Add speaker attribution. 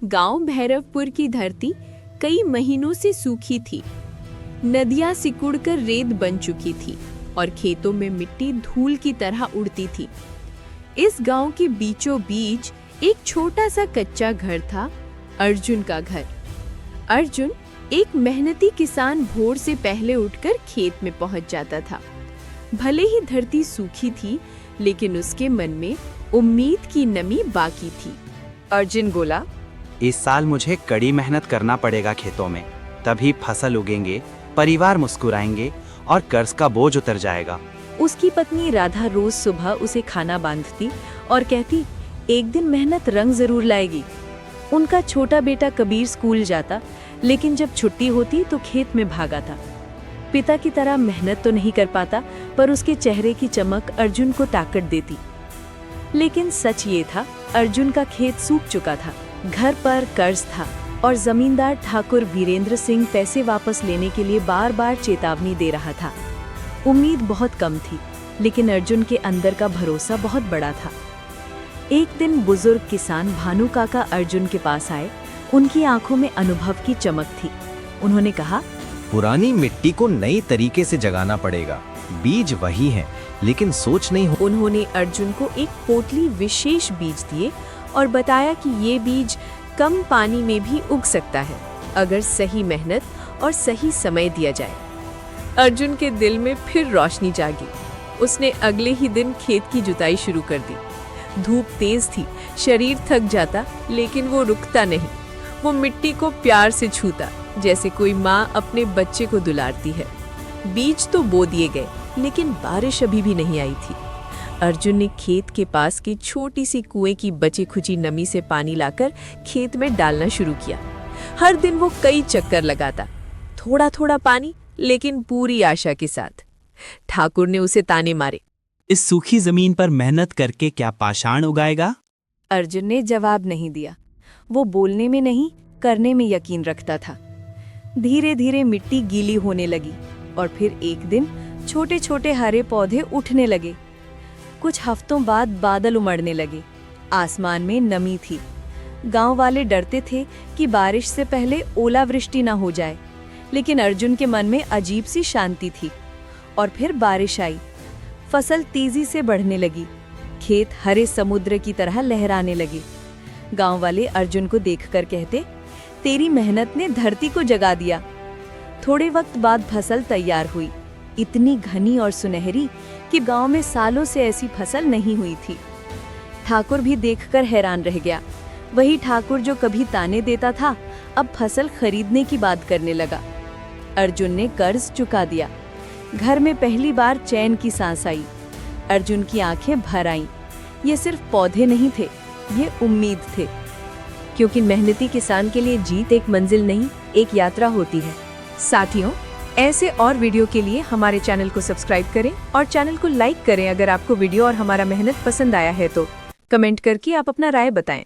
Speaker 1: गांव भैरवपुर की धरती कई महीनों से सूखी थी। नदियां सिकुड़कर रेत बन चुकी थी और खेतों में मिट्टी धूल की तरह उड़ती थी। इस गांव के बीचों बीच एक छोटा सा कच्चा घर था, अर्जुन का घर। अर्जुन एक मेहनती किसान भोर से पहले उठकर खेत में पहुंच जाता था। भले ही धरती सूखी थी, लेकिन उसके मन में उम्मीद की नमी बाकी थी।
Speaker 2: अर्जुन बोला,
Speaker 3: इस साल मुझे कड़ी मेहनत करना पड़ेगा खेतों में, तभी फसल उगेंगे, परिवार मुस्कुराएंगे और कर्ज का बोझ उतर जाएगा।
Speaker 2: उसकी पत्नी राधा रोज सुबह उसे खाना बांधती और कहती, एक दिन मेहनत रंग जरूर लाएगी। उनका छोटा बेटा कबीर स्कूल जाता, लेकिन जब छुट्टी होती तो खेत में भागा था। पिता की तरह मेहनत तो नहीं कर पाता, पर उसके चेहरे की चमक अर्जुन को ताकत देती। लेकिन सच ये था, अर्जुन का खेत सूख चुका था, घर पर कर्ज था और जमींदार ठाकुर वीरेंद्र सिंह पैसे वापस लेने के लिए बार बार चेतावनी दे रहा था। उम्मीद बहुत कम थी, लेकिन अर्जुन के अंदर का भरोसा बहुत बड़ा था। एक दिन बुजुर्ग किसान भानु काका अर्जुन के पास आए। उनकी आंखों में अनुभव की चमक थी। उन्होंने कहा,
Speaker 4: पुरानी मिट्टी को नई तरीके से जगाना पड़ेगा। बीज वही है, लेकिन सोच नहीं हो।
Speaker 2: उन्होंने अर्जुन को एक पोटली विशेष बीज दिए और बताया कि ये बीज कम पानी में भी उग सकता है, अगर सही मेहनत और सही समय दिया जाए। अर्जुन के दिल में फिर रोशनी जागी। उसने अगले ही दिन खेत की जुताई शुरू कर दी। धूप तेज थी, शरीर थक जाता, लेकिन वो रुकता नहीं। वो मिट्टी को प्यार से छूता, जैसे कोई माँ अपने बच्चे को दुलारती है। बीज तो बो दिए गए, लेकिन बारिश अभी भी नहीं आई थी। अर्जुन ने खेत के पास की छोटी सी कुएं की बची खुची नमी से पानी लाकर खेत में डालना शुरू किया। हर दिन वो कई चक्कर लगाता, थोड़ा थोड़ा पानी, लेकिन पूरी आशा के साथ। ठाकुर ने उसे ताने मारे,
Speaker 3: इस सूखी जमीन पर मेहनत करके क्या पाषाण उगाएगा?
Speaker 2: अर्जुन ने जवाब नहीं दिया। वो बोलने में नहीं, करने में यकीन रखता था। धीरे धीरे मिट्टी गीली होने लगी और फिर एक दिन छोटे छोटे हरे पौधे उठने लगे। कुछ हफ्तों बाद बादल उमड़ने लगे। आसमान में नमी थी। गांव वाले डरते थे कि बारिश से पहले ओलावृष्टि न हो जाए, लेकिन अर्जुन के मन में अजीब सी शांति थी। और फिर बारिश आई। फसल तेजी से बढ़ने लगी। खेत हरे समुद्र की तरह लहराने लगे। गांव वाले अर्जुन को देखकर कहते, तेरी मेहनत ने धरती को जगा दिया। थोड़े वक्त बाद फसल तैयार हुई, इतनी घनी और सुनहरी कि गांव में सालों से ऐसी फसल नहीं हुई थी। ठाकुर भी देखकर हैरान रह गया। वही ठाकुर जो कभी ताने देता था, अब फसल खरीदने की बात करने लगा। अर्जुन ने कर्ज चुका दिया। घर में पहली बार चैन की सांस आई। अर्जुन की आंखें भर आईं। ये सिर्फ पौधे नहीं थे, ये उम्मीद थे। क्योंकि मेहनती किसान के लिए जीत एक मंजिल नहीं, एक यात्रा होती है। साथियों, ऐसे और वीडियो के लिए हमारे चैनल को सब्सक्राइब करें और चैनल को लाइक करें। अगर आपको वीडियो और हमारा मेहनत पसंद आया है तो कमेंट करके आप अपना राय बताएं।